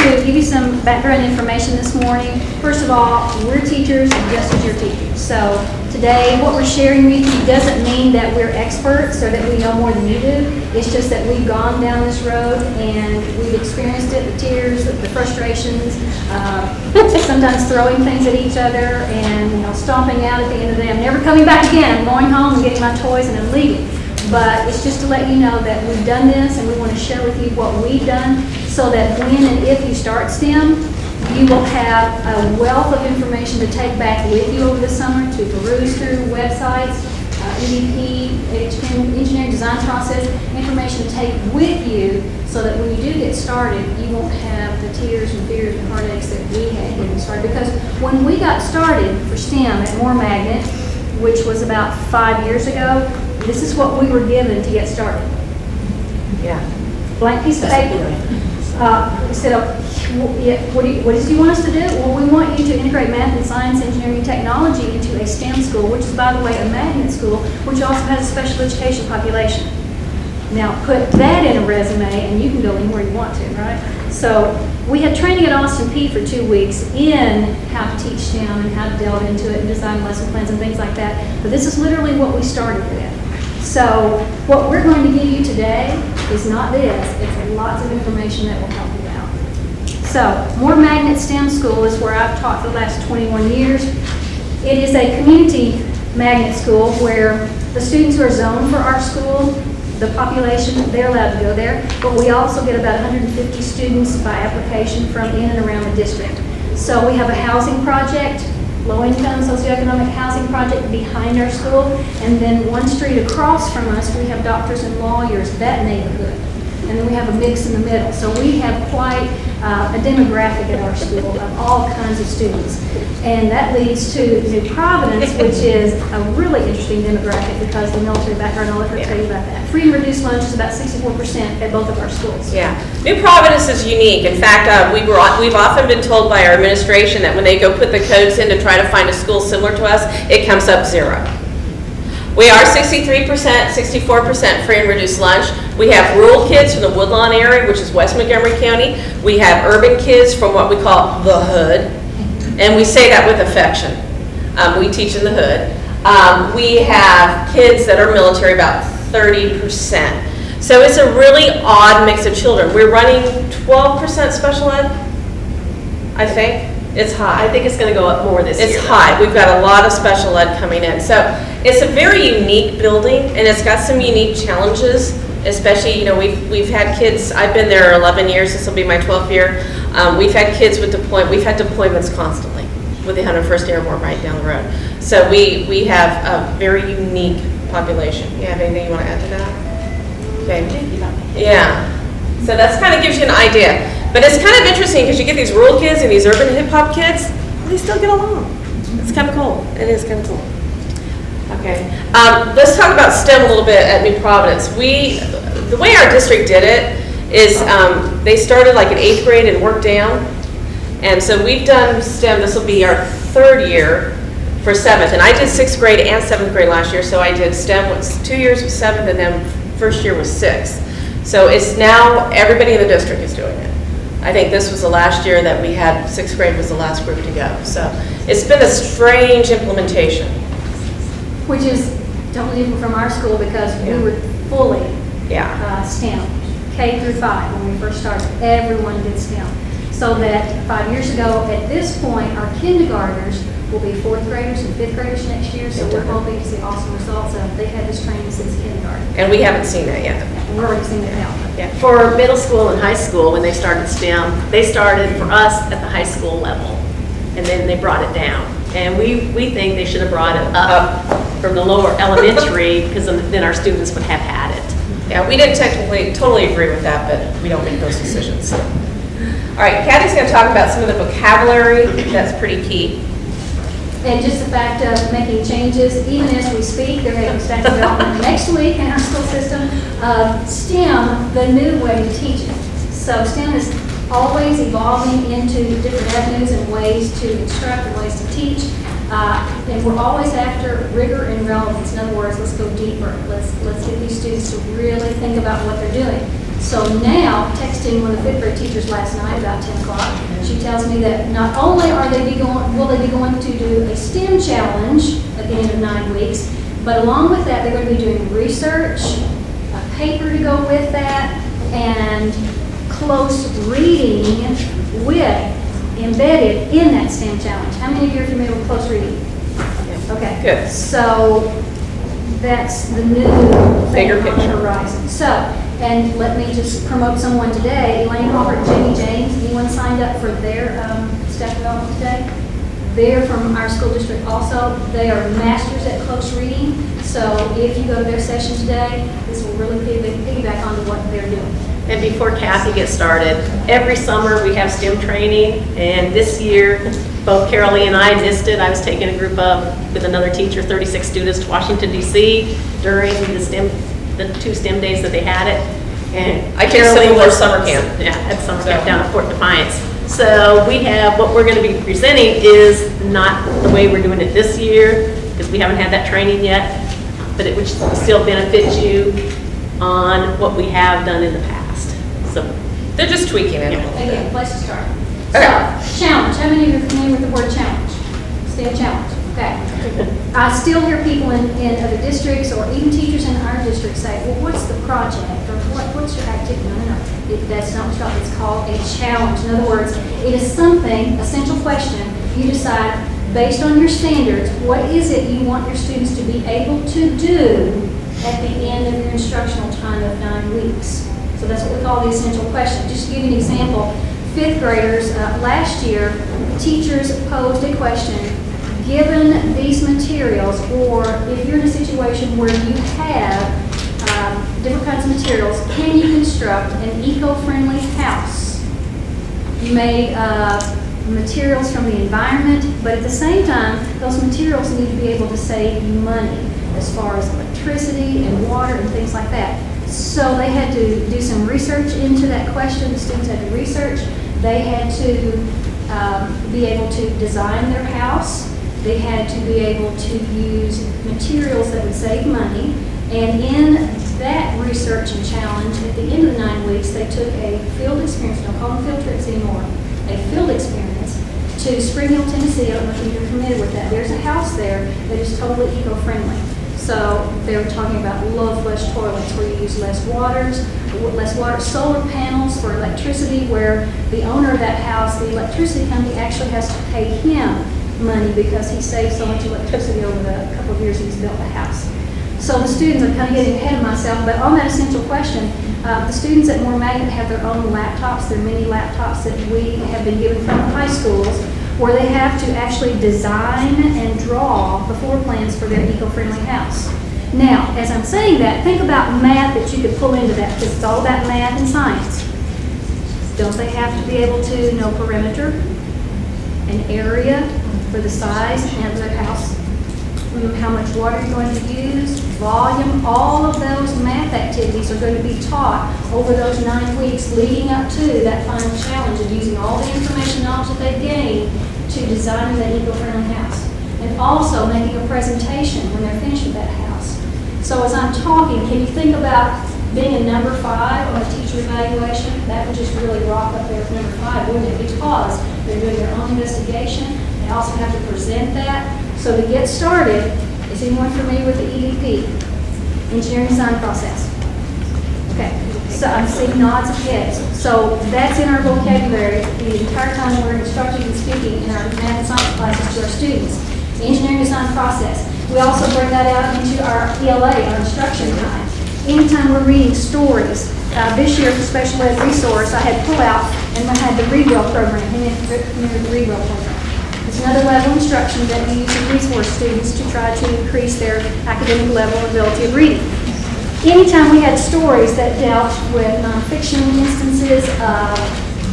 to give you some background information this morning. First of all, we're teachers just as you're teachers. So today, what we're sharing with you doesn't mean that we're experts or that we know more than you do. It's just that we've gone down this road and we've experienced it, the tears, the frustrations, sometimes throwing things at each other and stomping out at the end of the day. I'm never coming back again. I'm going home and getting my toys and I'm leaving. But it's just to let you know that we've done this and we want to share with you what we've done so that when and if you start STEM, you will have a wealth of information to take back with you over the summer to peruse through websites, EDP, engineering design process, information to take with you so that when you do get started, you won't have the tears and fears and heartaches that we had getting started. Because when we got started for STEM at Moore Magnet, which was about 5 years ago, this is what we were given to get started. Yeah. Blank piece of paper. We said, what do you want us to do? Well, we want you to integrate math and science, engineering, and technology into a STEM school, which is, by the way, a magnet school, which also has a special education population. Now, put that in a resume, and you can go anywhere you want to, right? So we had training at Austin P for 2 weeks in how to teach STEM and how to delve into it and design lesson plans and things like that. But this is literally what we started with. So what we're going to give you today is not this, it's lots of information that will help you out. So Moore Magnet STEM School is where I've taught for the last 21 years. It is a community magnet school where the students who are zoned for our school, the population, they're allowed to go there, but we also get about 150 students by application from in and around the district. So we have a housing project, low-income socioeconomic housing project behind our school, and then one street across from us, we have doctors and lawyers, that neighborhood. And then we have a mix in the middle. So we have quite a demographic at our school of all kinds of students. And that leads to New Providence, which is a really interesting demographic because of the military background. I'll let her tell you about that. Free and reduced lunch is about 64% at both of our schools. Yeah, New Providence is unique. In fact, we've often been told by our administration that when they go put the codes in to try to find a school similar to us, it comes up 0. We are 63%, 64% free and reduced lunch. We have rural kids from the Woodlawn area, which is West Montgomery County. We have urban kids from what we call the hood, and we say that with affection. We teach in the hood. We have kids that are military, about 30%. So it's a really odd mix of children. We're running 12% special ed, I think. It's high. I think it's going to go up more this year. It's high. We've got a lot of special ed coming in. So it's a very unique building, and it's got some unique challenges, especially, we've had kids, I've been there 11 years, this will be my 12th year. We've had kids with we've had deployments constantly with the 101st Airborne right down the road. So we have a very unique population. You have anything you want to add to that? Okay. Yeah. So that's kind of gives you an idea. But it's kind of interesting because you get these rural kids and these urban hip-hop kids, they still get along. It's kind of cool. It is kind of cool. Okay. Let's talk about STEM a little bit at New Providence. The way our district did it is they started like in 8th grade and worked down. And so we've done STEM, this will be our 3rd year for 7th. And I did 6th grade and 7th grade last year, so I did STEM, 2 years with 7th and then 1st year was 6th. So it's now, everybody in the district is doing it. I think this was the last year that we had, 6th grade was the last group to go. So it's been a strange implementation. Which is totally different from our school because we were fully STEM, K through 5 when we first started. Everyone did STEM. So that 5 years ago, at this point, our kindergartners will be 4th graders and 5th graders next year. So we're hoping to see awesome results. They've had this training since kindergarten. And we haven't seen that yet. We're already seeing it now. Yeah. For middle school and high school, when they started STEM, they started for us at the high school level, and then they brought it down. And we think they should have brought it up from the lower elementary, because then our students would have had it. Yeah, we didn't totally agree with that, but we don't make those decisions. All right, Cathy's going to talk about some of the vocabulary. That's pretty key. And just the fact of making changes, even as we speak, they're having staff development next week in our school system. STEM, the new way to teach it. So STEM is always evolving into different avenues and ways to instruct and ways to teach. And we're always after rigor and relevance. In other words, let's go deeper. Let's get these students to really think about what they're doing. So now, texting one of the 5th grade teachers last night about 10 o'clock, she tells me that not only will they be going to do a STEM challenge at the end of 9 weeks, but along with that, they're going to be doing research, a paper to go with that, and close reading embedded in that STEM challenge. How many of you are familiar with close reading? Okay. Good. So that's the new Bigger thing on the picture. horizon. So, and let me just promote someone today, Elaine Hawker and Jamie James. Anyone signed up for their staff development today? They're from our school district also. They are masters at close reading. So if you go to their session today, this will really piggyback onto what they're doing. And before Cathy gets started, every summer we have STEM training, and this year, both Karel and I missed it. I was taking a group up with another teacher, 36 students, to Washington, D.C. during the 2 STEM days that they had it. And I did similar summer camp. Yeah, at summer camp down at Fort Defiance. So we have, what we're going to be presenting is not the way we're doing it this year, because we haven't had that training yet, but it would still benefit you on what we have done in the past. So They're just tweaking it. Again, place to start. Okay. So, challenge. How many of you are familiar with the word challenge? STEM challenge. Okay. I still hear people in other districts or even teachers in our district say, well, what's the project? Or what's your activity? No. That's not what it's called. A challenge. In other words, it is something, essential question, you decide based on your standards, what is it you want your students to be able to do at the end of your instructional time of 9 weeks. So that's what we call the essential question. Just to give you an example, 5th graders, last year, teachers posed a question, given these materials, or if you're in a situation where you have different kinds of materials, can you construct an eco-friendly house? You made materials from the environment, but at the same time, those materials need to be able to save you money as far as electricity and water and things like that. So they had to do some research into that question. The students had to research. They had to be able to design their house. They had to be able to use materials that would save money. And in that research and challenge, at the end of the 9 weeks, they took a field experience, don't call them field trips anymore, a field experience to Spring Hill, Tennessee. I don't know if you're familiar with that. There's a house there that is totally eco-friendly. So they were talking about low flush toilets where you use less water, solar panels for electricity where the owner of that house, the electricity company actually has to pay him money because he saved so much electricity over the couple of years he's built the house. So the students, I'm kind of getting ahead of myself, but on that essential question, the students at Moore Magnet have their own laptops, their mini laptops that we have been given from the high schools, where they have to actually design and draw the floor plans for their eco-friendly house. Now, as I'm saying that, think about math that you could pull into that, because it's all about math and science. Don't they have to be able to know perimeter, an area for the size of their house, how much water you're going to use, volume, all of those math activities are going to be taught over those 9 weeks leading up to that final challenge of using all the information knowledge that they've gained to design that eco-friendly house. And also making a presentation when they're finished with that house. So as I'm talking, can you think about being a number 5 on a teacher evaluation? That would just really rock up there with number 5, wouldn't it? Because they're doing their own investigation. They also have to present that. So to get started, is anyone familiar with the EDP, engineering design process? Okay, so I'm seeing nods of heads. So that's in our vocabulary the entire time we're instructing and speaking in our math and science classes to our students. The engineering design process. We also bring that out into our ELA, our instruction time. Anytime we're reading stories, this year for special ed resource, I had pull out and I had the Rebuild program, the Rebuild program. It's another level of instruction that we use in resource students to try to increase their academic level and ability of reading. Anytime we had stories that dealt with nonfiction instances of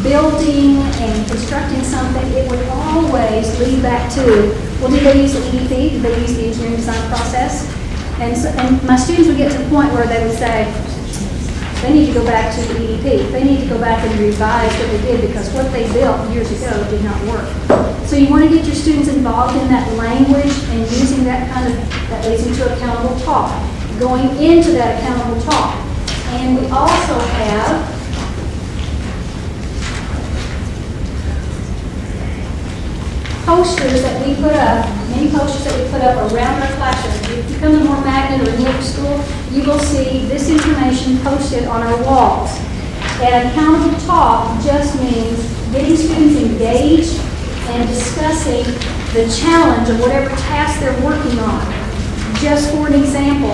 building and constructing something, it would always lead back to, well, did they use the EDP? Did they use the engineering design process? And my students would get to the point where they would say, they need to go back to the EDP. They need to go back and revise what they did because what they built years ago did not work. So you want to get your students involved in that language and using that leads into accountable talk. Going into that accountable talk, And we also have posters that we put up, many posters that we put up around our classrooms. If you come to More Magnet or Nick School, you will see this information posted on our walls. And accountable talk just means getting students engaged and discussing the challenge of whatever task they're working on. Just for an example,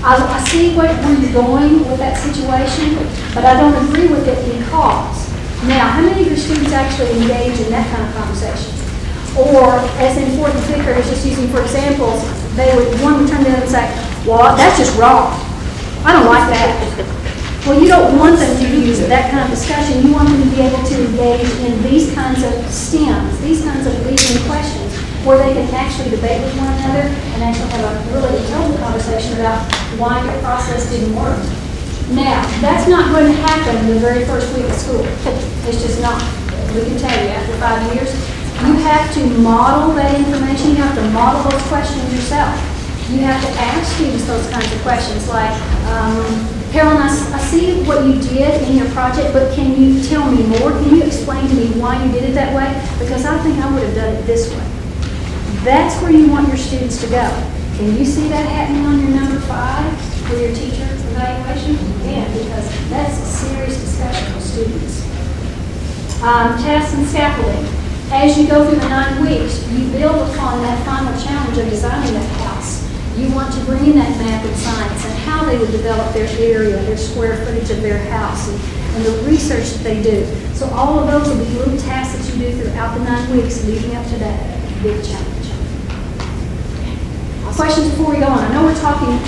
I see where you're going with that situation, but I don't agree with it because. Now, how many of your students actually engage in that kind of conversation? Or, as in fourth and fifth graders, just using for examples, one would turn to the other and say, well, that's just wrong. I don't like that. Well, you don't want them to use that kind of discussion. You want them to be able to engage in these kinds of stems, these kinds of leading questions, where they can actually debate with one another and actually have a really intelligent conversation about why your process didn't work. Now, that's not going to happen in the very first week of school. It's just not. We can tell you, after 5 years, you have to model that information. You have to model those questions yourself. You have to ask students those kinds of questions like, Carolyn, I see what you did in your project, but can you tell me more? Can you explain to me why you did it that way? Because I think I would have done it this way. That's where you want your students to go. Can you see that happening on your number 5 for your teacher evaluation? Yeah, because that's a serious discussion with students. Tasks and scaffolding. As you go through the 9 weeks, you build upon that final challenge of designing that house. You want to bring in that math and science and how they would develop their area, their square footage of their house, and the research that they do. So all of those will be little tasks that you do throughout the 9 weeks leading up to that big challenge. Questions before we go on? I know we're talking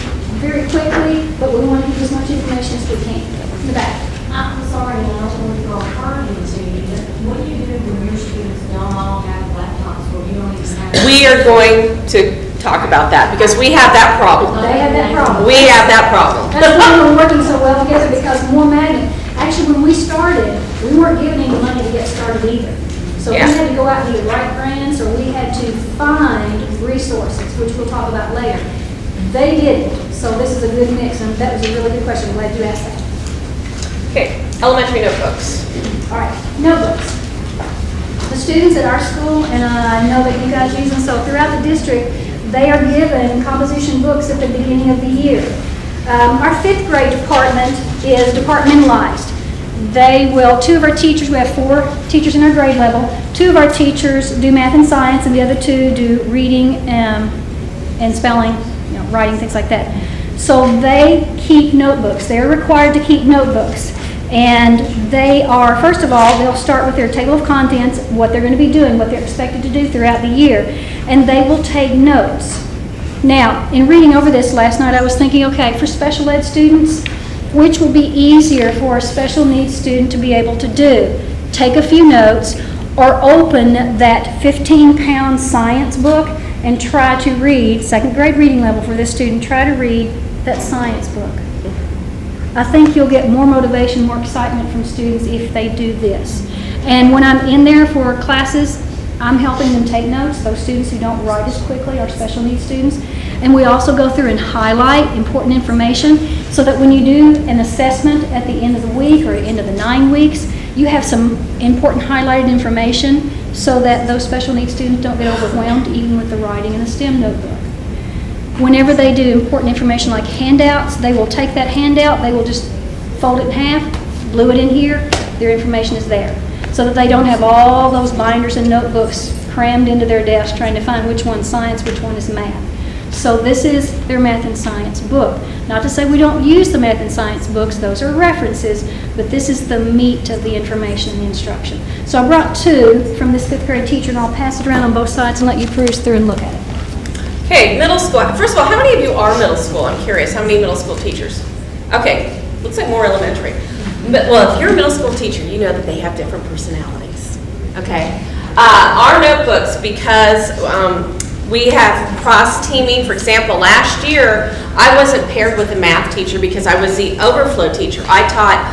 very quickly, but we want to give as much information as we can. In the back. I'm sorry, I don't want to go hard into you, but what do you do when your students don't all have laptops or you don't even have? We are going to talk about that because we have that problem. They have that problem. We have that problem. That's why we're working so well together, because More Magnet, actually when we started, we weren't given any money to get started either. So Yeah. we had to go out and either write grants or we had to find resources, which we'll talk about later. They did it, so this is a good mix, and that was a really good question. I'm glad you asked that. Okay, elementary notebooks. All right, notebooks. The students at our school, and I know that you guys use them, so throughout the district, they are given composition books at the beginning of the year. Our fifth grade department is departmentalized. Two of our teachers, we have 4 teachers in our grade level, 2 of our teachers do math and science, and the other 2 do reading and spelling, writing, things like that. So they keep notebooks. They're required to keep notebooks. And they are, first of all, they'll start with their table of contents, what they're going to be doing, what they're expected to do throughout the year, and they will take notes. Now, in reading over this last night, I was thinking, okay, for special ed students, which will be easier for a special needs student to be able to do? Take a few notes or open that 15-pound science book and try to read, second grade reading level for this student, try to read that science book. I think you'll get more motivation, more excitement from students if they do this. And when I'm in there for classes, I'm helping them take notes, those students who don't write as quickly are special needs students. And we also go through and highlight important information so that when you do an assessment at the end of the week or at the end of the 9 weeks, you have some important highlighted information so that those special needs students don't get overwhelmed even with the writing in the STEM notebook. Whenever they do important information like handouts, they will take that handout, they will just fold it in half, glue it in here, their information is there. So that they don't have all those binders and notebooks crammed into their desk trying to find which one's science, which one is math. So this is their math and science book. Not to say we don't use the math and science books, those are references, but this is the meat of the information and the instruction. So I brought 2 from this 5th grade teacher, and I'll pass it around on both sides and let you peruse through and look at it. Okay, middle school. First of all, how many of you are middle school? I'm curious. How many middle school teachers? Okay, looks like more elementary. But, well, if you're a middle school teacher, you know that they have different personalities. Okay? Our notebooks, because we have cross-teaming. For example, last year, I wasn't paired with a math teacher because I was the overflow teacher. I taught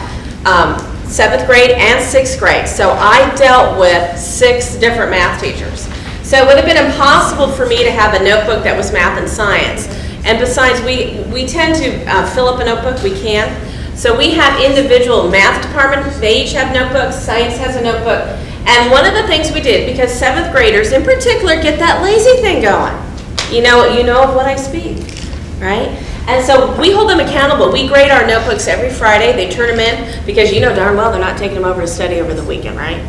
7th grade and 6th grade. So I dealt with 6 different math teachers. So it would have been impossible for me to have a notebook that was math and science. And besides, we tend to fill up a notebook, we can. So we have individual math departments, they each have notebooks, science has a notebook. And one of the things we did, because 7th graders in particular get that lazy thing going. You know of what I speak, right? And so we hold them accountable. We grade our notebooks every Friday. They turn them in because you know darn well they're not taking them over to study over the weekend, right?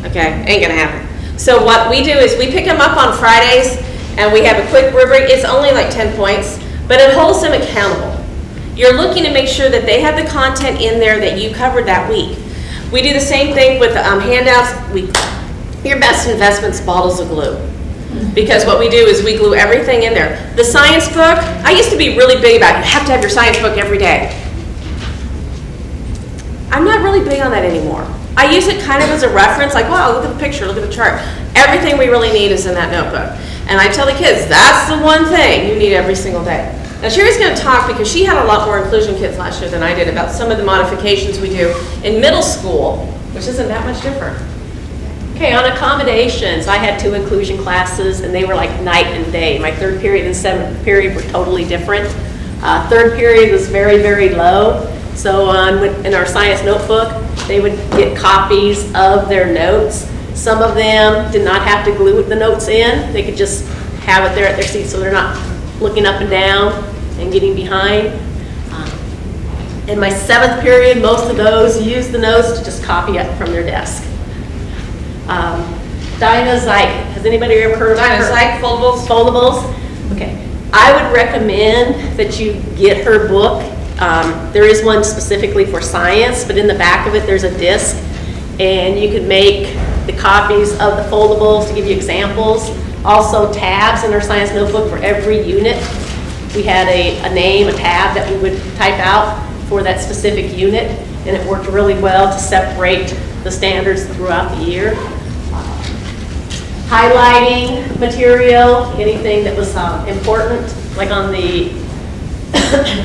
Okay, ain't gonna happen. So what we do is we pick them up on Fridays and we have a quick rubric. It's only like 10 points, but it holds them accountable. You're looking to make sure that they have the content in there that you covered that week. We do the same thing with handouts. Your best investment's bottles of glue. Because what we do is we glue everything in there. The science book, I used to be really big about, you have to have your science book every day. I'm not really big on that anymore. I use it kind of as a reference, like, wow, look at the picture, look at the chart. Everything we really need is in that notebook. And I tell the kids, that's the one thing you need every single day. Now Sherry's going to talk because she had a lot more inclusion kids last year than I did about some of the modifications we do in middle school, which isn't that much different. Okay, on accommodations, I had 2 inclusion classes, and they were like night and day. My 3rd period and 7th period were totally different. 3rd period was very, very low. So in our science notebook, they would get copies of their notes. Some of them did not have to glue the notes in. They could just have it there at their seat so they're not looking up and down and getting behind. In my 7th period, most of those used the notes to just copy it from their desk. Dynazyke. Has anybody ever heard of Dynazyke foldables? Foldables? Okay. I would recommend that you get her book. There is one specifically for science, but in the back of it there's a disc, and you can make the copies of the foldables to give you examples. Also tabs in our science notebook for every unit. We had a name, a tab that we would type out for that specific unit, and it worked really well to separate the standards throughout the year. Highlighting material, anything that was important, like on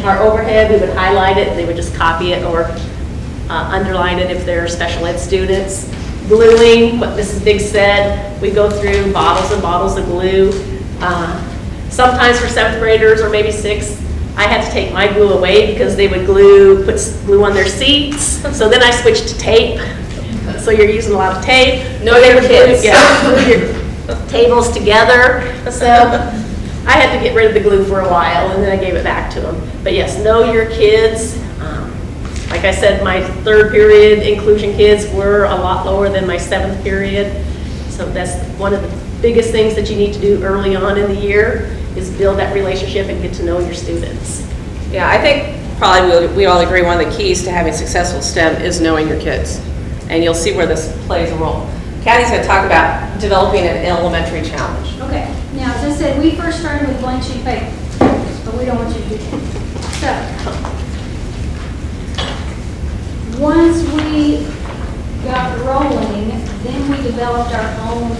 our overhead, we would highlight it, they would just copy it or underline it if they're special ed students. Gluing, what Mrs. Biggs said, we go through bottles and bottles of glue. Sometimes for 7th graders or maybe 6th, I had to take my glue away because they would put glue on their seats. So then I switched to tape. So you're using a lot of tape. Know your kids. Glue your tables together. So I had to get rid of the glue for a while, and then I gave it back to them. But yes, know your kids. Like I said, my 3rd period inclusion kids were a lot lower than my 7th period. So that's one of the biggest things that you need to do early on in the year is build that relationship and get to know your students. Yeah, I think probably we all agree one of the keys to having successful STEM is knowing your kids. And you'll see where this plays a role. Cathy's going to talk about developing an elementary challenge. Okay, now as I said, we first started with blank sheet paper, but we don't want you to do that. So, once we got rolling, then we developed our own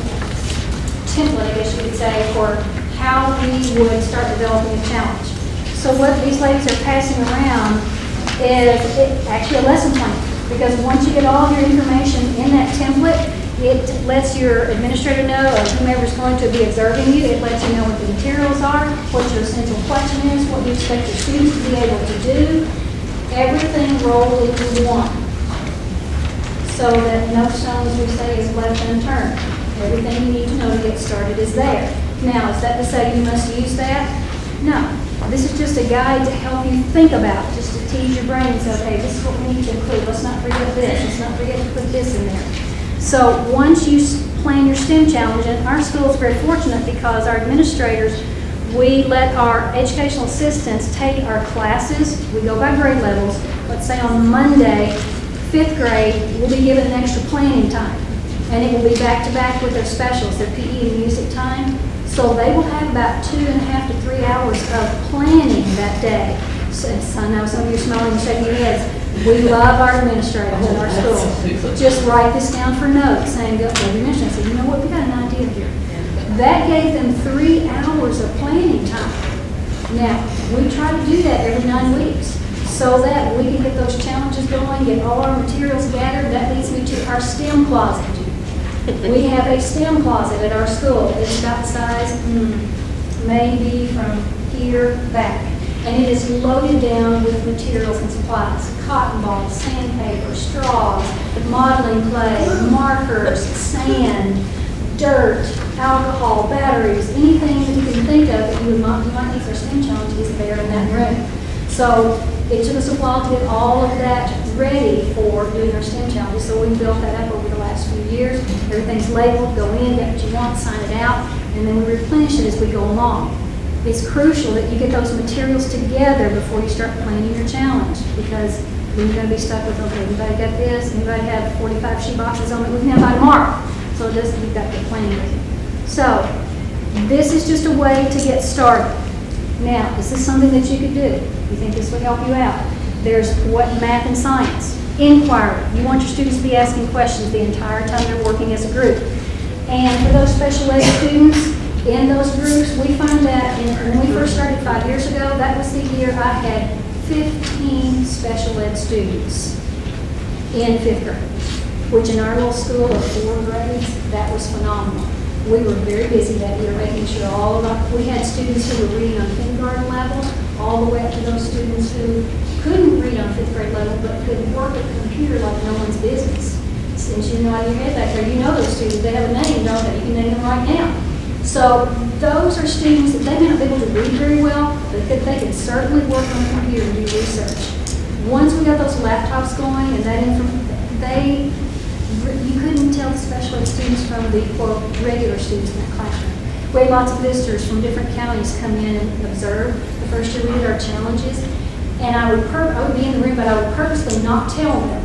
template, I guess you could say, for how we would start developing a challenge. So what these ladies are passing around is actually a lesson plan, because once you get all of your information in that template, it lets your administrator know, or whomever's going to be observing you, it lets you know what the materials are, what your essential question is, what you expect your students to be able to do. Everything rolled into one, so that no stone, as we say, is left unturned. Everything you need to know to get started is there. Now, is that to say you must use that? No. This is just a guide to help you think about, just to tease your brain and say, okay, this is what we need to include. Let's not forget this. Let's not forget to put this in there. So once you plan your STEM challenge, and our school is very fortunate because our administrators, we let our educational assistants take our classes. We go by grade levels. Let's say on Monday, 5th grade, we'll be given an extra planning time. And it will be back-to-back with their specials, their PE and music time. So they will have about 2.5 to 3 hours of planning that day. So I know some of you are smiling and shaking your heads. We love our administrators in our school. Just write this down for notes, saying, go to the administrator and say, you know what, we got an idea here. That gave them 3 hours of planning time. Now, we try to do that every 9 weeks so that we can get those challenges going, get all our materials gathered. That leads me to our STEM closet. We have a STEM closet at our school. It's about the size, maybe from here back. And it is loaded down with materials and supplies, cotton balls, sandpaper, straws, modeling clay, markers, sand, dirt, alcohol, batteries, anything that you can think of that you might need for a STEM challenge is there in that room. So it took us a while to get all of that ready for doing our STEM challenges. So we built that up over the last few years. Everything's labeled, go in, get what you want, sign it out, and then we replenish it as we go along. It's crucial that you get those materials together before you start planning your challenge, because then you're going to be stuck with, okay, anybody got this? Anybody have 45 sheet boxes on it? We can have by tomorrow. So it doesn't, you've got to get planning with it. So this is just a way to get started. Now, this is something that you could do. You think this would help you out? There's what math and science. Inquiry. You want your students to be asking questions the entire time they're working as a group. And for those special ed students, in those groups, we found that when we first started 5 years ago, that was the year I had 15 special ed students in 5th grade, which in our little school of 4 grades, that was phenomenal. We were very busy that year making sure we had students who were reading on kindergarten level, all the way up to those students who couldn't read on 5th grade level, but could work at the computer like no one's business. Since you know your head back there, you know those students, they have a name, don't they? You can name them right now. So those are students that they may not be able to read very well, but they can certainly work on the computer and do research. Once we got those laptops going and that you couldn't tell the special ed students from the quote regular students in that classroom. We had lots of visitors from different counties come in and observe the first year we did our challenges. And I would be in the room, but I would purposely not tell them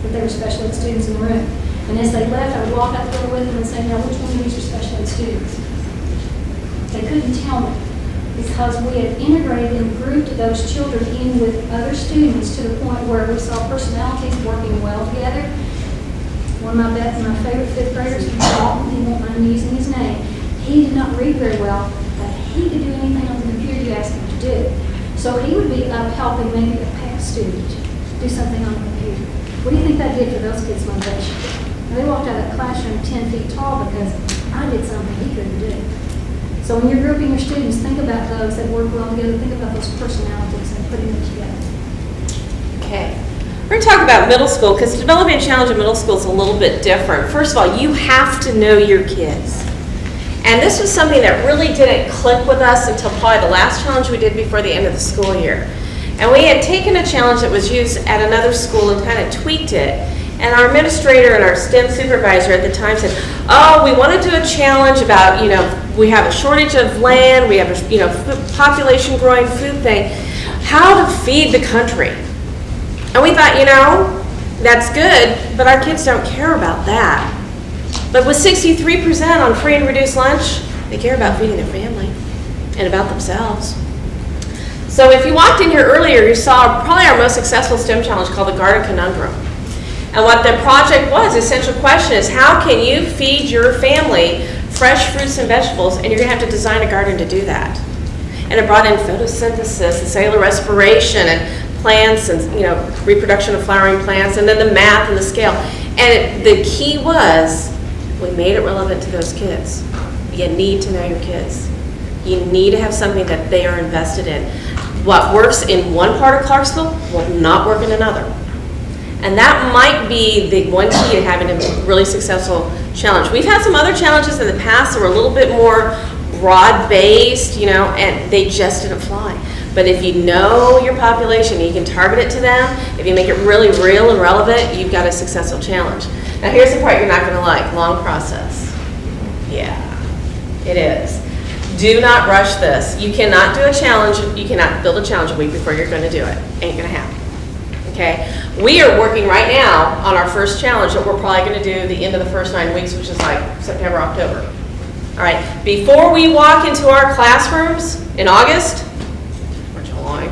that they were special ed students in the room. And as they left, I would walk out the door with them and say, now, which one of these are special ed students? They couldn't tell me because we had integrated and grouped those children in with other students to the point where we saw personalities working well together. One of my favorite 5th graders, Dalton, he won't mind me using his name, he did not read very well, but he could do anything on the computer you asked him to do. So he would be up helping maybe a past student do something on the computer. What do you think that did for those kids' motivation? They walked out of that classroom 10 feet tall because I did something he couldn't do. So when you're grouping your students, think about those that work well together. Think about those personalities and putting them together. Okay. We're going to talk about middle school because developing a challenge in middle school is a little bit different. First of all, you have to know your kids. And this was something that really didn't click with us until probably the last challenge we did before the end of the school year. And we had taken a challenge that was used at another school and kind of tweaked it. And our administrator and our STEM supervisor at the time said, oh, we want to do a challenge about, we have a shortage of land, we have a, population growing food thing, how to feed the country. And we thought, that's good, but our kids don't care about that. But with 63% on free and reduced lunch, they care about feeding their family and about themselves. So if you walked in here earlier, you saw probably our most successful STEM challenge called the Garden Conundrum. And what the project was, the essential question is, how can you feed your family fresh fruits and vegetables, and you're going to have to design a garden to do that. And it brought in photosynthesis and cellular respiration and plants and reproduction of flowering plants, and then the math and the scale. And the key was, we made it relevant to those kids. You need to know your kids. You need to have something that they are invested in. What works in one part of Clarksville will not work in another. And that might be the one key to having a really successful challenge. We've had some other challenges in the past that were a little bit more broad-based, and they just didn't fly. But if you know your population, you can target it to them. If you make it really real and relevant, you've got a successful challenge. Now here's the part you're not going to like, long process. Yeah, it is. Do not rush this. You cannot do a challenge, you cannot build a challenge a week before you're going to do it. Ain't going to happen. Okay? We are working right now on our first challenge that we're probably going to do the end of the first 9 weeks, which is like September, October. All right, before we walk into our classrooms in August, or July,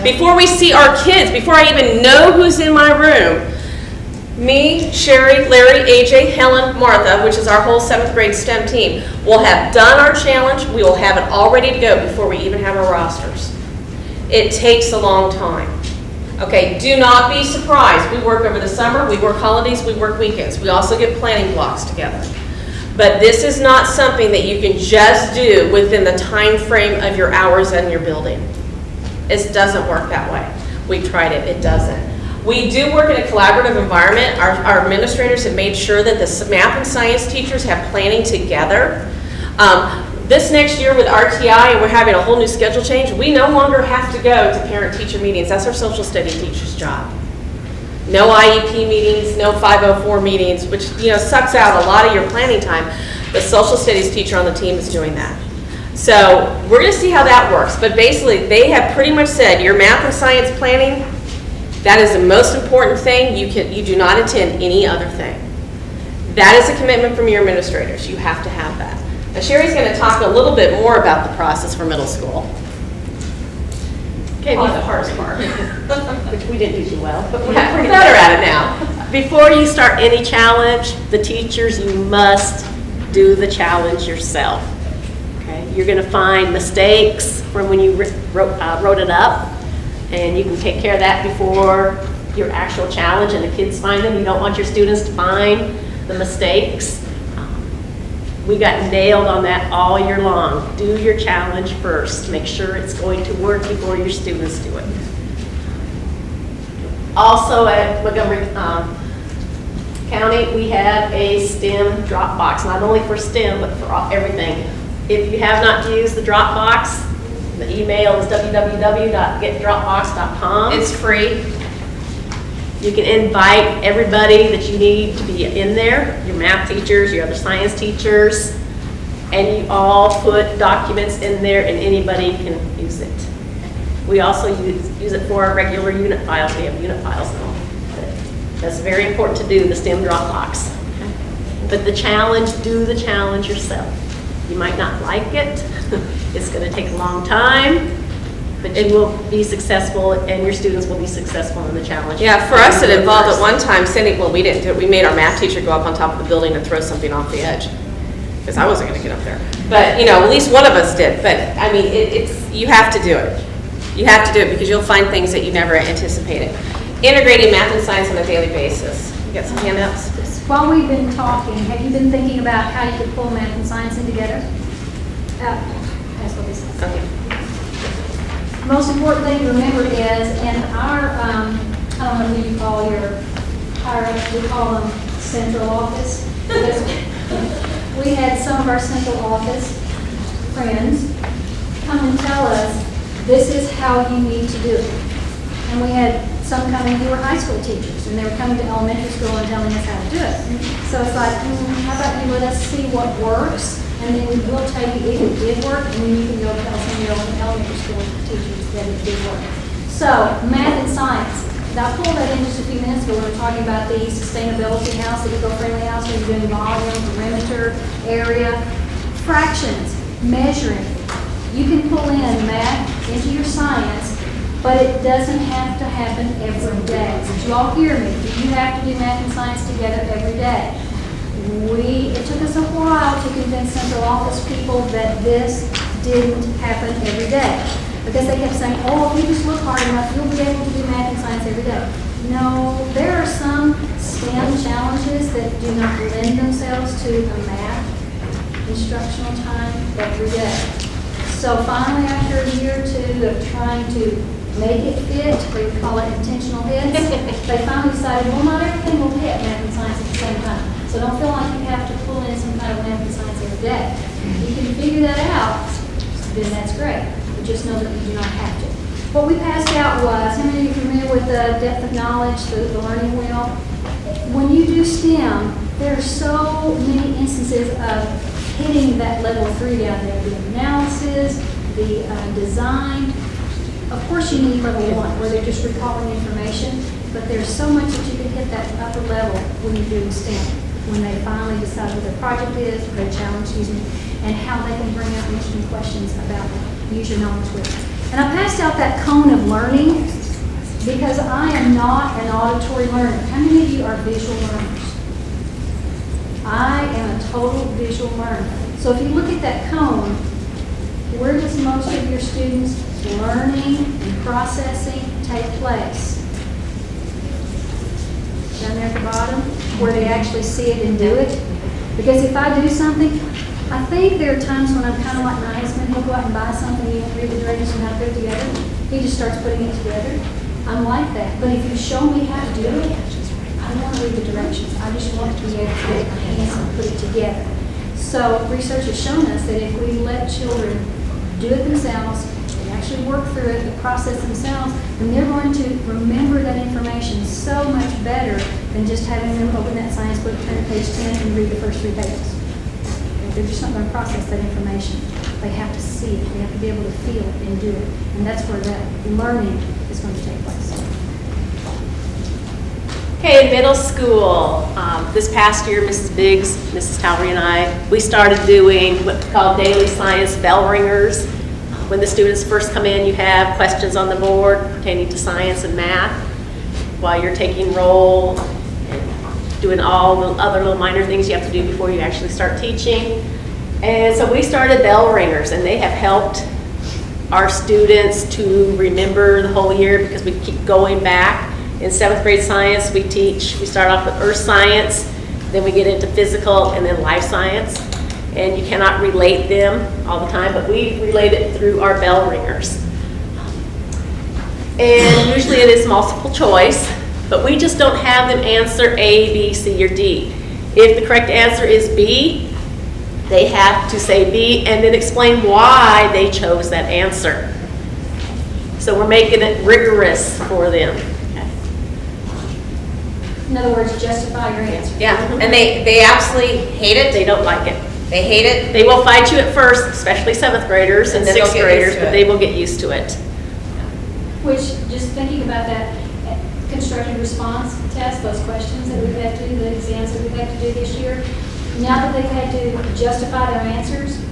before we see our kids, before I even know who's in my room, me, Sherry, Larry, AJ, Helen, Martha, which is our whole 7th grade STEM team, will have done our challenge. We will have it all ready to go before we even have our rosters. It takes a long time. Okay, do not be surprised. We work over the summer, we work holidays, we work weekends. We also get planning blocks together. But this is not something that you can just do within the time frame of your hours in your building. It doesn't work that way. We tried it, it doesn't. We do work in a collaborative environment. Our administrators have made sure that the math and science teachers have planning together. This next year with RTI, and we're having a whole new schedule change, we no longer have to go to parent-teacher meetings. That's our social studies teacher's job. No IEP meetings, no 504 meetings, which sucks out a lot of your planning time. The social studies teacher on the team is doing that. So we're going to see how that works. But basically, they have pretty much said your math and science planning, that is the most important thing. You do not attend any other thing. That is a commitment from your administrators. You have to have that. Now Sherry's going to talk a little bit more about the process for middle school. Okay, Probably the hardest part. which we didn't do too well, but We're better at it now. Before you start any challenge, the teachers, you must do the challenge yourself. Okay, you're going to find mistakes from when you wrote it up, and you can take care of that before your actual challenge and the kids find them. You don't want your students to find the mistakes. We got nailed on that all year long. Do your challenge first. Make sure it's going to work before your students do it. Also at Montgomery County, we have a STEM Dropbox, not only for STEM, but for everything. If you have not used the Dropbox, the email is www.getdropbox.com. It's free. You can invite everybody that you need to be in there, your math teachers, your other science teachers, and you all put documents in there and anybody can use it. We also use it for our regular unit files. We have unit files now. That's very important to do, the STEM Dropbox. But the challenge, do the challenge yourself. You might not like it. It's going to take a long time. But you will be successful, and your students will be successful in the challenge. Yeah, for us, it involved at one time sending, well, we didn't do it. We made our math teacher go up on top of the building and throw something off the edge. Because I wasn't going to get up there. But, at least one of us did. But, I mean, you have to do it. You have to do it because you'll find things that you never anticipated. Integrating math and science on a daily basis. You got some handouts? While we've been talking, have you been thinking about how you could pull math and science in together? That's what this is. Okay. Most important thing to remember is in our, I don't know who you call your higher ups, we call them central office. We had some of our central office friends come and tell us, this is how you need to do it. And we had some coming who were high school teachers, and they were coming to elementary school and telling us how to do it. So it's like, how about you let us see what works, and then we will tell you if it did work, and then you can go tell some of your elementary school teachers that it did work. So, math and science. Now, I pulled that in just a few minutes ago. We were talking about the sustainability house, the eco-friendly house, where you're doing volume, perimeter, area, fractions, measuring. You can pull in math into your science, but it doesn't have to happen every day. Did you all hear me? Do you have to do math and science together every day? It took us a while to convince central office people that this didn't happen every day. Because they kept saying, oh, if you just look hard enough, you'll be able to do math and science every day. No, there are some STEM challenges that do not lend themselves to a math instructional time every day. So finally, after a year or two of trying to make it fit, we call it intentional hits, they finally decided, well, not everything will hit math and science at the same time. So don't feel like you have to pull in some kind of math and science every day. If you can figure that out, then that's great. But just know that you do not have to. What we passed out was, how many of you are familiar with the depth of knowledge, the learning wheel? When you do STEM, there are so many instances of hitting that level 3 down there, the analysis, the design. Of course you need level 1, where they're just recalling information, but there's so much that you can hit that upper level when you're doing STEM. When they finally decide what their project is, their challenge, and how they can bring out interesting questions about use your knowledge with it. And I passed out that cone of learning because I am not an auditory learner. How many of you are visual learners? I am a total visual learner. So if you look at that cone, where does most of your students' learning and processing take place? Down there at the bottom, where they actually see it and do it. Because if I do something, I think there are times when I'm kind of like my husband, he'll go out and buy something, he won't read the directions and how to put it together. He just starts putting it together. I'm like that. But if you show me how to do it, I don't want to read the directions. I just want to be able to get my hands and put it together. So research has shown us that if we let children do it themselves, they actually work through it, the process themselves, then they're going to remember that information so much better than just having them open that science book, turn to page 10, and read the first 3 pages. They're just not going to process that information. They have to see it. They have to be able to feel it and do it. And that's where that learning is going to take place. Okay, in middle school, this past year, Mrs. Biggs, Mrs. Towery, and I, we started doing what's called daily science bell ringers. When the students first come in, you have questions on the board pertaining to science and math while you're taking roll and doing all the other little minor things you have to do before you actually start teaching. And so we started bell ringers, and they have helped our students to remember the whole year because we keep going back. In 7th grade science, we start off with earth science, then we get into physical and then life science. And you cannot relate them all the time, but we relate it through our bell ringers. And usually it is multiple choice, but we just don't have them answer A, B, C, or D. If the correct answer is B, they have to say B and then explain why they chose that answer. So we're making it rigorous for them. In other words, justify your answer. Yeah, and they absolutely hate it. They don't like it. They hate it. They will fight you at first, especially 7th graders and And then they'll 6th get graders, used to but it. they will get used to it. Which, just thinking about that constructive response test, those questions that we've had to do, the exams that we've had to do this year, now that they've had to justify their answers,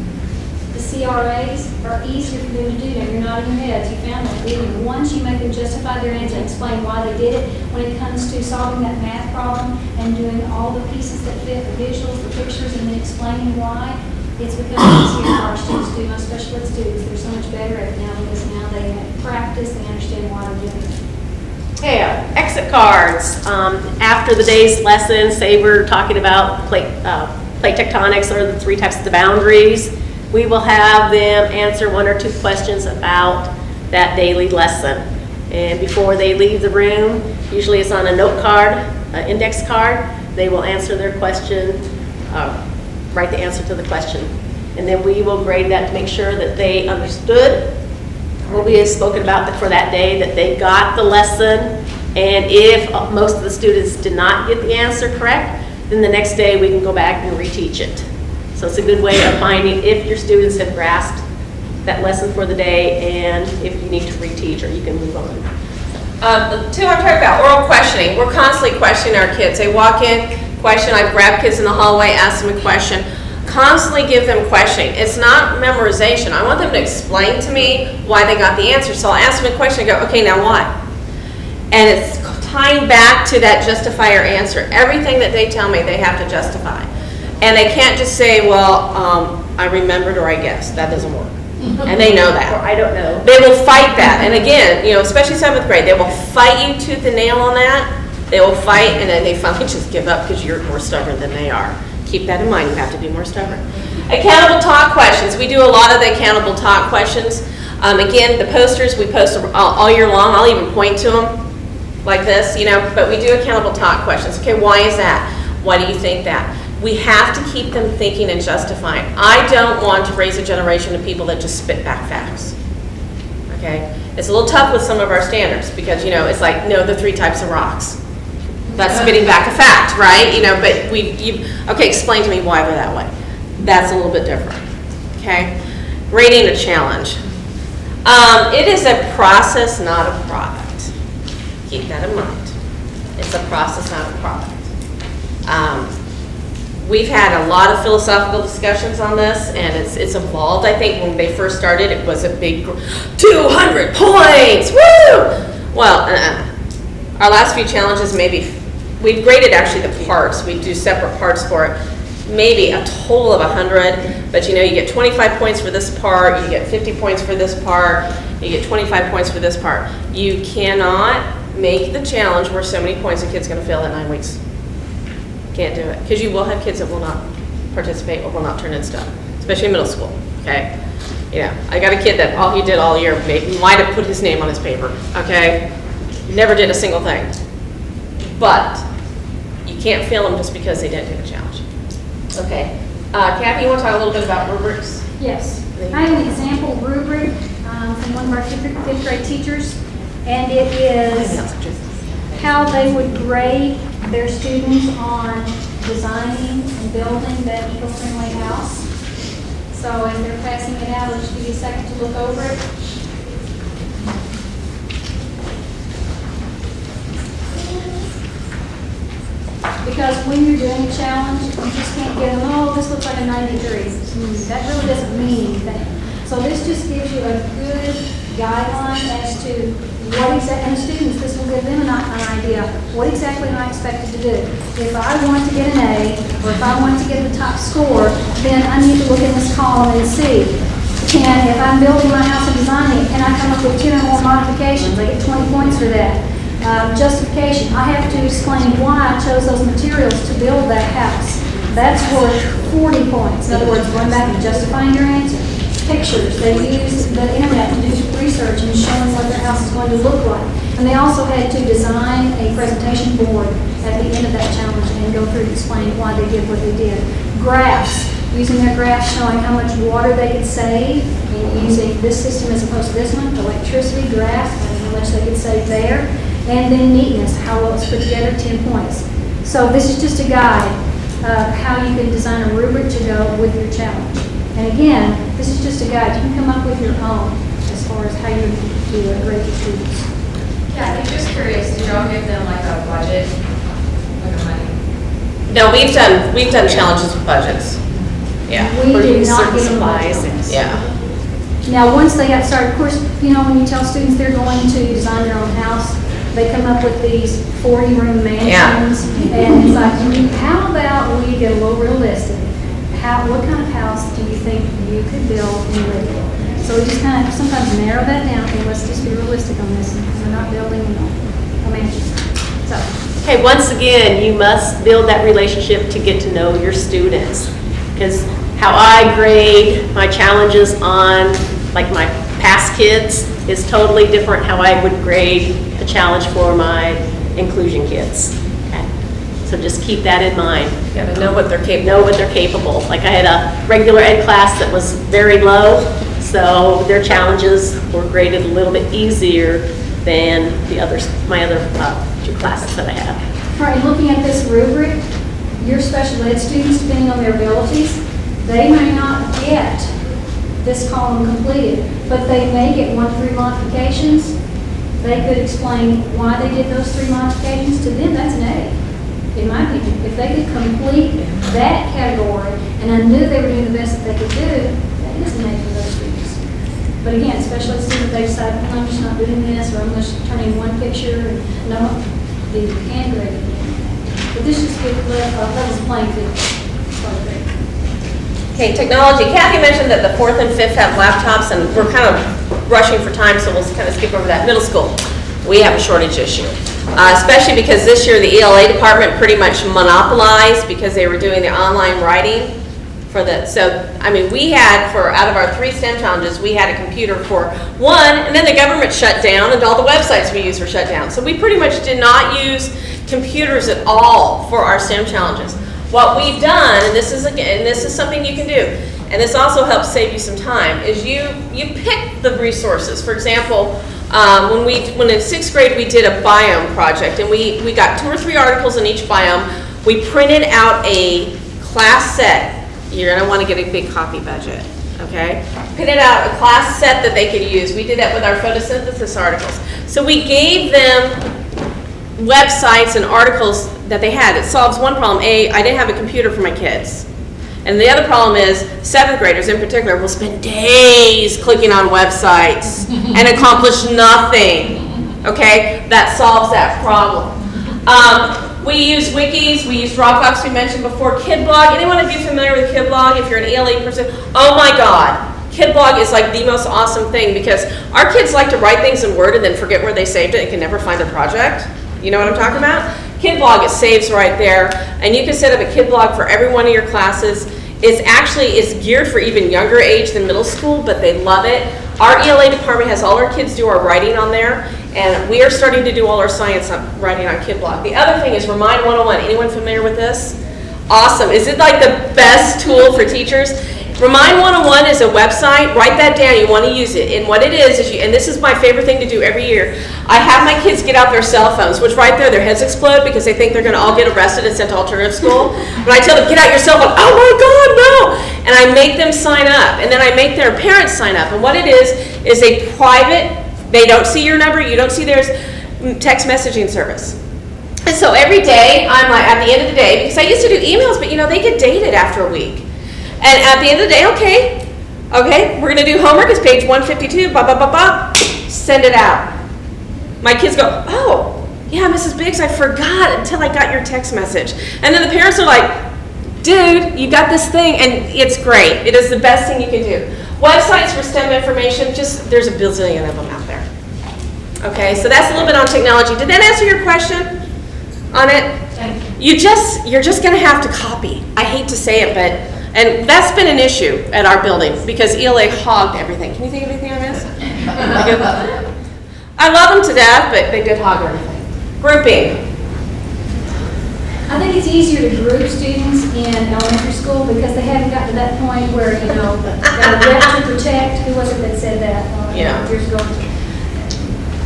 the CRAs are easier for them to do. Now, you're not in your heads, you found that. Even once you make them justify their answer and explain why they did it, when it comes to solving that math problem and doing all the pieces that fit, the visuals, the pictures, and then explaining why, it's becoming easier for our students to do. My special ed students, they're so much better at it now because now they have practice, they understand why they're doing it. Okay, exit cards. After the day's lesson, say we're talking about plate tectonics or the 3 types of the boundaries, we will have them answer 1 or 2 questions about that daily lesson. And before they leave the room, usually it's on a note card, an index card, they will answer their question, write the answer to the question. And then we will grade that to make sure that they understood what we have spoken about for that day, that they got the lesson. And if most of the students did not get the answer correct, then the next day we can go back and reteach it. So it's a good way of finding if your students have grasped that lesson for the day and if you need to reteach or you can move on. The 2 I'm talking about, oral questioning. We're constantly questioning our kids. They walk in, question. I grab kids in the hallway, ask them a question. Constantly give them questioning. It's not memorization. I want them to explain to me why they got the answer. So I'll ask them a question and go, okay, now what? And it's tying back to that justify your answer. Everything that they tell me, they have to justify. And they can't just say, well, I remembered or I guessed. That doesn't work. And they know that. Or I don't know. They will fight that. And again, especially 7th grade, they will fight you tooth and nail on that. They will fight and then they finally just give up because you're more stubborn than they are. Keep that in mind. You have to be more stubborn. Accountable talk questions. We do a lot of the accountable talk questions. Again, the posters, we post all year long. I'll even point to them like this, but we do accountable talk questions. Okay, why is that? Why do you think that? We have to keep them thinking and justifying. I don't want to raise a generation of people that just spit back facts. Okay? It's a little tough with some of our standards because, it's like, no, the 3 types of rocks. That's spitting back a fact, right? But okay, explain to me why they're that way. That's a little bit different. Okay? Rating a challenge. It is a process, not a product. Keep that in mind. It's a process, not a product. We've had a lot of philosophical discussions on this, and it's evolved. I think when they first started, it was a big 200 points, woo! Well, our last few challenges, maybe we've graded actually the parts. We do separate parts for it. Maybe a total of 100, but you get 25 points for this part, you get 50 points for this part, you get 25 points for this part. You cannot make the challenge where so many points a kid's going to fail at 9 weeks. Can't do it, because you will have kids that will not participate or will not turn in stuff, especially in middle school, okay? I got a kid that all he did all year, might have put his name on his paper, okay? Never did a single thing. But you can't fail them just because they didn't take a challenge. Okay. Kathy, you want to talk a little bit about rubrics? Yes. I have an example rubric from one of our fifth grade teachers, and it is how they would grade their students on designing and building that eco-friendly house. So as they're passing it out, I'll just give you a second to look over it. Because when you're doing a challenge, you just can't get them, oh, this looks like a 90 degrees. That really doesn't mean anything. So this just gives you a good guideline as to what exactly, and the students, this will give them an idea, what exactly am I expected to do. If I want to get an A, or if I want to get the top score, then I need to look in this column and see, if I'm building my house and designing it, can I come up with 10 or more modifications? I get 20 points for that. Justification, I have to explain why I chose those materials to build that house. That's worth 40 points. In other words, going back and justifying your answer. Pictures, they use the internet to do research and showing what their house is going to look like. And they also had to design a presentation board at the end of that challenge and go through and explain why they did what they did. Graphs, using their graphs showing how much water they could save and using this system as opposed to this one, electricity graphs, and how much they could save there. And then neatness, how well it's put together, 10 points. So this is just a guide of how you can design a rubric to go with your challenge. And again, this is just a guide. You can come up with your own as far as how you do grade your students. Yeah, I'm just curious, did y'all give them like a budget, like a money? No, we've done challenges with budgets. Yeah. We Or did use not certain give them supplies. budgets. Yeah. Now, once they got started, of course, when you tell students they're going to design their own house, they come up with these 40-room mansions, and it's like, how about we get a little realistic? What kind of house do you think you could build and live in? So we just kind of sometimes narrow that down, and let's just be realistic on this, and we're not building a mansion. So, Okay, once again, you must build that relationship to get to know your students. Because how I grade my challenges on, like my past kids, is totally different how I would grade a challenge for my inclusion kids. Okay? So just keep that in mind. You gotta know what they're capable Know what they're capable. Like I had a regular ed class that was very low, so their challenges were graded a little bit easier than my other two classes that I had. all right, looking at this rubric, your special ed students, depending on their abilities, they may not get this column completed, but they may get 1 to 3 modifications. They could explain why they did those 3 modifications. To them, that's an A, in my opinion. If they could complete that category, and I knew they were doing the best that they could do, that is an A for those students. But again, special ed students, they decide, well, I'm just not doing this, or I'm just turning one picture, and no, you can grade it. But this just gives levels playing field. That's what I think. Okay, technology. Kathy mentioned that the 4th and 5th have laptops, and we're kind of rushing for time, so we'll kind of skip over that. Middle school, we have a shortage issue, especially because this year the ELA department pretty much monopolized because they were doing the online writing for the, so, I mean, we had, out of our 3 STEM challenges, we had a computer for 1, and then the government shut down, and all the websites we used were shut down. So we pretty much did not use computers at all for our STEM challenges. What we've done, and this is something you can do, and this also helps save you some time, is you pick the resources. For example, when in 6th grade we did a biome project, and we got 2 or 3 articles in each biome. We printed out a class set. You're going to want to get a big copy budget, okay? Printed out a class set that they could use. We did that with our photosynthesis articles. So we gave them websites and articles that they had. It solves one problem. I didn't have a computer for my kids. And the other problem is 7th graders in particular will spend days clicking on websites and accomplish nothing. Okay? That solves that problem. We use wikis, we use Dropbox, we mentioned before. Kidblog, anyone of you familiar with Kidblog? If you're an ELA person, oh my God. Kidblog is like the most awesome thing because our kids like to write things in Word and then forget where they saved it and can never find their project. You know what I'm talking about? Kidblog, it saves right there, and you can set up a Kidblog for every one of your classes. is geared for even younger age than middle school, but they love it. Our ELA department has all our kids do our writing on there, and we are starting to do all our science writing on Kidblog. The other thing is Remind 101. Anyone familiar with this? Awesome. Is it like the best tool for teachers? Remind 101 is a website. Write that down. You want to use it. And what it is and this is my favorite thing to do every year, I have my kids get out their cell phones, which right there, their heads explode because they think they're going to all get arrested and sent to alternative school. When I tell them, get out your cell phone, oh my God, no! And I make them sign up. And then I make their parents sign up. And what it is a private, they don't see your number, you don't see theirs, text messaging service. And so every day, I'm like, at the end of the day, because I used to do emails, but they get dated after a week. And at the end of the day, okay, we're gonna do homework, it's page 152, blah, blah, blah, blah, send it out. My kids go, oh, yeah, Mrs. Biggs, I forgot until I got your text message. And then the parents are like, dude, you got this thing, and it's great. It is the best thing you can do. Websites for STEM information, there's a bazillion of them out there. Okay, so that's a little bit on technology. Did that answer your question on it? You're just gonna have to copy. I hate to say it, and that's been an issue at our building because ELA hogged everything. Can you think of anything I missed? I love them to death, but they did hog everything. Grouping. I think it's easier to group students in elementary school because they haven't got to that point where, got a rep to protect. Who was it that said that years ago?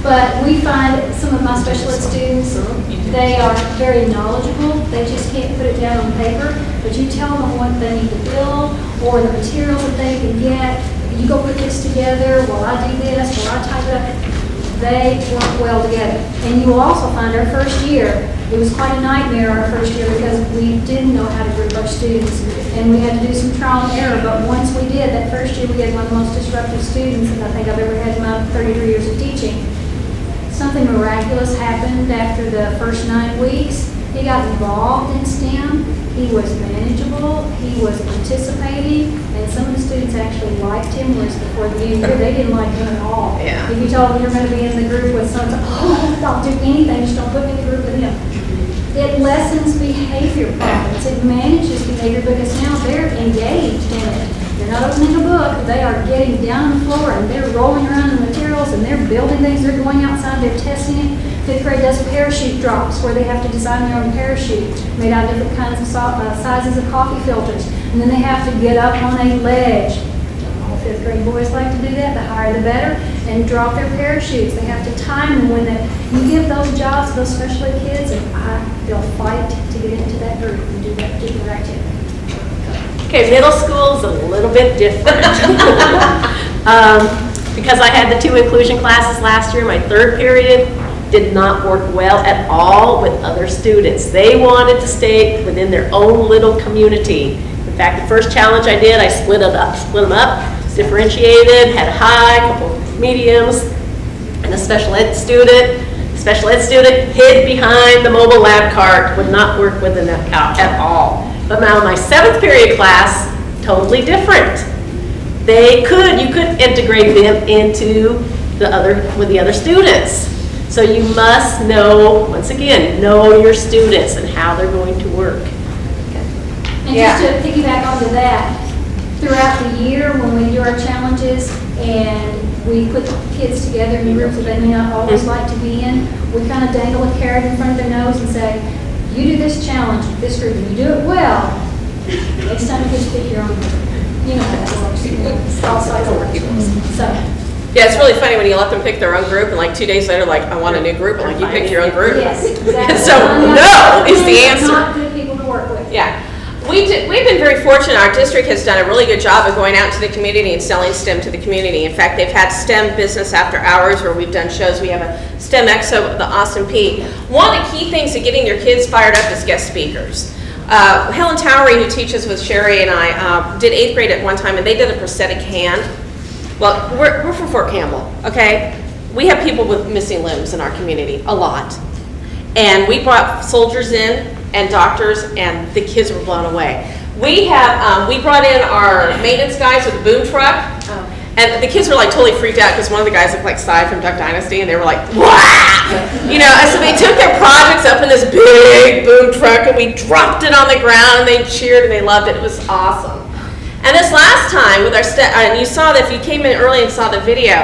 But we find some of my special ed students, they are very knowledgeable. They just can't put it down on paper. But you tell them what they need to build or the materials that they can get. You go put this together while I do this, while I type it up. They work well together. And you will also find our first year, it was quite a nightmare our first year because we didn't know how to group our students. And we had to do some trial and error. But once we did, that first year we had one of the most disruptive students that I think I've ever had in my 33 years of teaching. Something miraculous happened after the first 9 weeks. He got involved in STEM. He was manageable. He was participating. And some of the students actually liked him, whereas before the new year, they didn't like him at all. Yeah. If you told them you're going to be in the group with someone, I'll do anything, just don't put me in the group with him. It lessens behavior problems. It manages behavior because now they're engaged in it. They're not opening a book, they are getting down on the floor and they're rolling around in the materials and they're building things, they're going outside, they're testing it. 5th grade does parachute drops where they have to design their own parachute made out of different kinds of sizes of coffee filters. And then they have to get up on a ledge. All 5th grade boys like to do that, the higher the better, and drop their parachutes. They have to time them when you give those jobs to those special ed kids, and they'll fight to get into that group and do that particular activity. Okay, middle school is a little bit different. Because I had the 2 inclusion classes last year, my 3rd period did not work well at all with other students. They wanted to stay within their own little community. In fact, the first challenge I did, I split them up, differentiated, had a high, a couple mediums, and a special ed student. Special ed student hid behind the mobile lab cart, would not work with them at all. But now my 7th period class, totally different. You could integrate them into with the other students. So you must know, once again, know your students and how they're going to work. And just to piggyback onto that, throughout the year when we do our challenges and we put kids together in groups that they may not always like to be in, we kind of dangle a carrot in front of their nose and say, you do this challenge with this group and you do it well, next time you get to pick your own group. You know how that works. It's all sides of works. So. Yeah, it's really funny when you let them pick their own group and like 2 days later, like, I want a new group. I'm like, you picked your own group. Yes, exactly. So no is the answer. Not good people to work with. Yeah. We've been very fortunate. Our district has done a really good job of going out to the community and selling STEM to the community. In fact, they've had STEM business after hours where we've done shows. We have a STEM exo at the Austin P. One of the key things to getting your kids fired up is guest speakers. Helen Towery, who teaches with Sherry and I, did 8th grade at one time, and they did a prosthetic hand. Well, we're from Fort Campbell, okay? We have people with missing limbs in our community, a lot. And we brought soldiers in and doctors, and the kids were blown away. We brought in our maintenance guys with a boom truck, and the kids were like totally freaked out because one of the guys looked like Cy from Duck Dynasty, and they were like, "Wah!" You know, and so they took their projects up in this big boom truck, and we dropped it on the ground, and they cheered, and they loved it. It was awesome. And this last time with our and you saw that if you came in early and saw the video,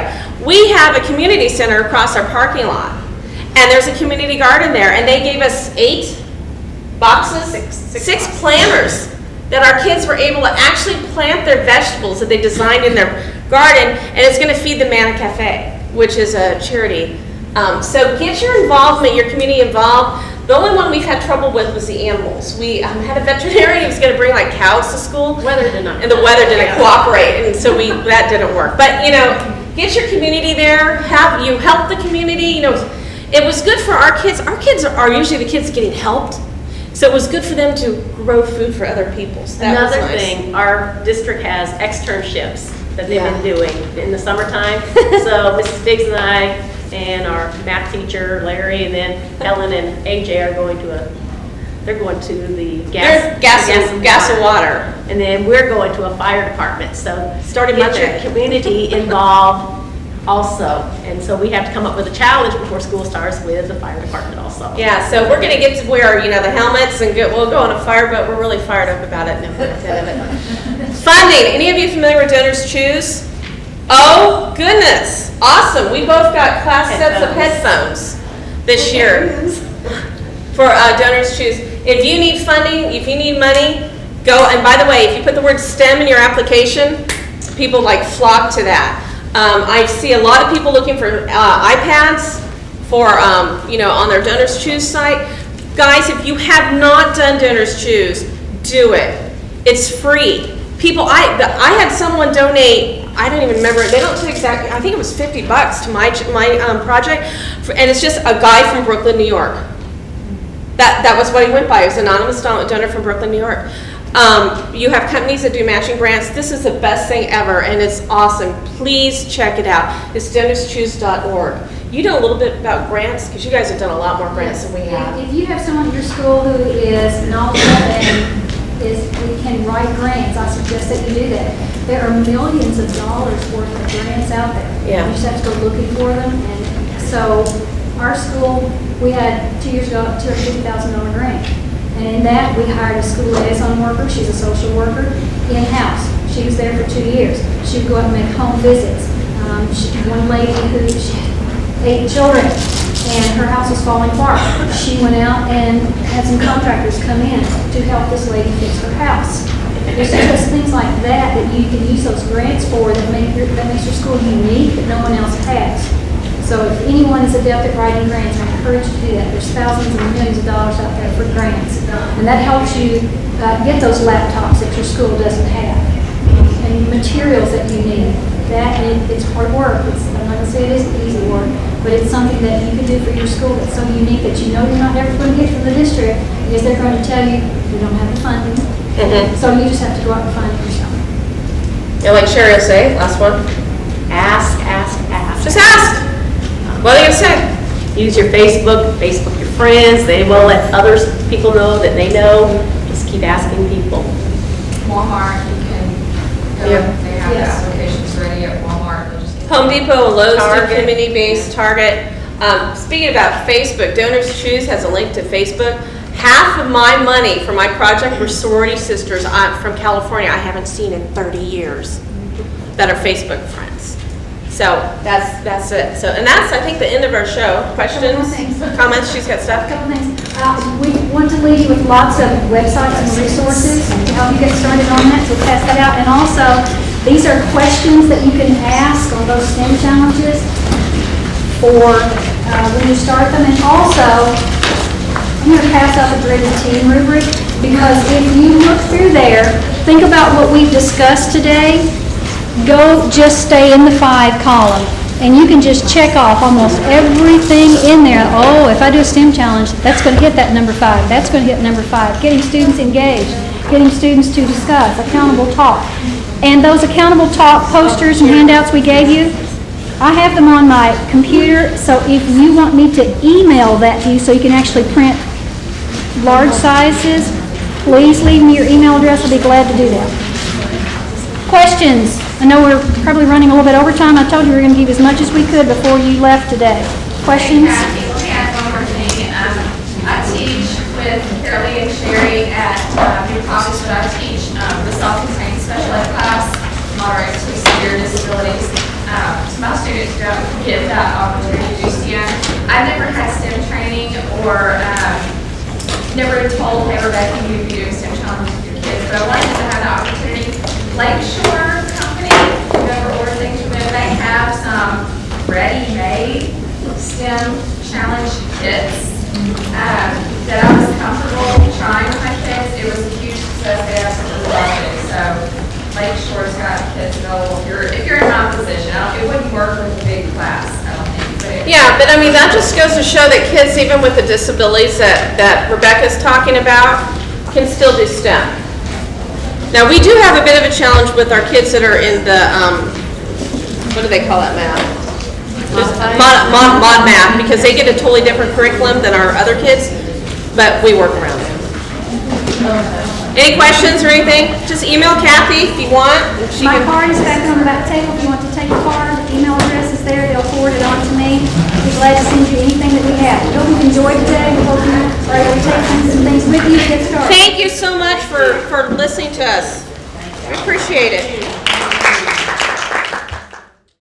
we have a community center across our parking lot. And there's a community garden there, and they gave us 8 boxes, six planters that our kids were able to actually plant their vegetables that they designed in their garden, and it's going to feed the Manna Cafe, which is a charity. So get your involvement, your community involved. The only one we've had trouble with was the animals. We had a veterinarian who was going to bring like cows to school. Weather did not. And the weather didn't cooperate, and so that didn't work. But get your community there. Have you help the community? It was good for our kids. Our kids are usually the kids getting helped, so it was good for them to grow food for other people. So that was Another nice. thing, our district has externships that they've Yeah. been doing in the summertime. So Mrs. Biggs and I and our math teacher, Larry, and then Ellen and AJ are going to they're going to the gas and water. And then we're going to a fire department. So Starting get your Monday. community involved also. And so we have to come up with a challenge before school starts with the fire department also. Yeah, so we're gonna get to wear, the helmets and we'll go on a fire boat. We're really fired up about it. No pun intended. Funding, any of you familiar with Donors Choose? Oh, goodness, awesome. We both got class sets of headphones this year for Donors Choose. If you need funding, if you need money, go, and by the way, if you put the word STEM in your application, people flock to that. I see a lot of people looking for iPads for, on their Donors Choose site. Guys, if you have not done Donors Choose, do it. It's free. People, I had someone donate, I don't even remember, they don't say exactly, I think it was $50 to my project, and it's just a guy from Brooklyn, New York. That was what he went by. He was an anonymous donor from Brooklyn, New York. You have companies that do matching grants. This is the best thing ever, and it's awesome. Please check it out. It's donorschoose.org. You know a little bit about grants, because you guys have done a lot more grants than we have. If you have someone at your school who is knowledgeable and can write grants, I suggest that you do that. There are millions of dollars worth of grants out there. Yeah. You just have to go looking for them. And so our school, we had 2 years ago a $250,000 grant. And in that, we hired a school liaison worker. She's a social worker in-house. She was there for 2 years. She would go out and make home visits. One lady she had 8 children, and her house was falling apart. She went out and had some contractors come in to help this lady fix her house. There's just things like that you can use those grants for that makes your school unique that no one else has. So if anyone is adept at writing grants, I encourage you to do that. There's thousands and millions of dollars out there for grants. And that helps you get those laptops that your school doesn't have. And materials that you need. It's hard work. I'm not going to say it isn't easy work, but it's something that you can do for your school that's so unique that you're not ever going to get from the district, because they're going to tell you don't have the funding. Mm-hmm. So you just have to go out and find it yourself. Yeah, like Sherry will say, last one. Ask. Just ask. What are you going to say? Use your Facebook your friends. They will let people know that they know. Just keep asking people. Walmart, you can go, Yeah. they have the Yes. applications ready at Walmart. They'll just- Home Depot and Lowe's do Target. community-based. Target. Speaking about Facebook, Donors Choose has a link to Facebook. Half of my money for my project were sorority sisters from California I haven't seen in 30 years that are Facebook friends. So that's it. So, and that's, I think, the end of our show. Questions, comments? She's got A stuff. couple things. We want to leave you with lots of websites and resources to help you get started on that, so test that out. And also, these are questions that you can ask on those STEM challenges for when you start them. And also, I'm going to pass out the graded team rubric, because if you look through there, think about what we've discussed today. Just stay in the 5 column, and you can just check off almost everything in there. Oh, if I do a STEM challenge, that's going to hit that number 5. That's going to hit number 5. Getting students engaged, getting students to discuss, accountable talk. And those accountable talk posters and handouts we gave you, I have them on my computer, so if you want me to email that to you so you can actually print large sizes, please leave me your email address. I'll be glad to do that. Questions? I know we're probably running a little bit over time. I told you we were going to give as much as we could before you left today. Questions? Hey, Cathy, let me add one more thing. I teach with Karel and Sherry at New College, but I teach the self-contained special ed class, moderate to severe disabilities. My students don't get that opportunity to do STEM. I've never had STEM training or never told, hey, Rebecca, you would be doing STEM challenges with your kids, but I wanted to have the opportunity. Lakeshore Company, whoever ordered things from them, they have some ready-made STEM challenge kits that I was comfortable trying with my kids. It was a huge success. They absolutely loved it. So Lakeshore's got kits available if you're in my position. It wouldn't work with a big class, I don't think. Yeah, but I mean, that just goes to show that kids, even with the disabilities that Rebecca's talking about, can still do STEM. Now, we do have a bit of a challenge with our kids that are in the, what do they call that math? Mod math, because they get a totally different curriculum than our other kids, but we work around it. Any questions or anything? Just email Cathy if you want. My card is back on the back table. If you want to take a card, the email address is there. They'll forward it on to me. I'll be glad to send you anything that we have. We hope you've enjoyed today. We hope you're able to take some things with you to get started. Thank you so much for listening to us. We appreciate it.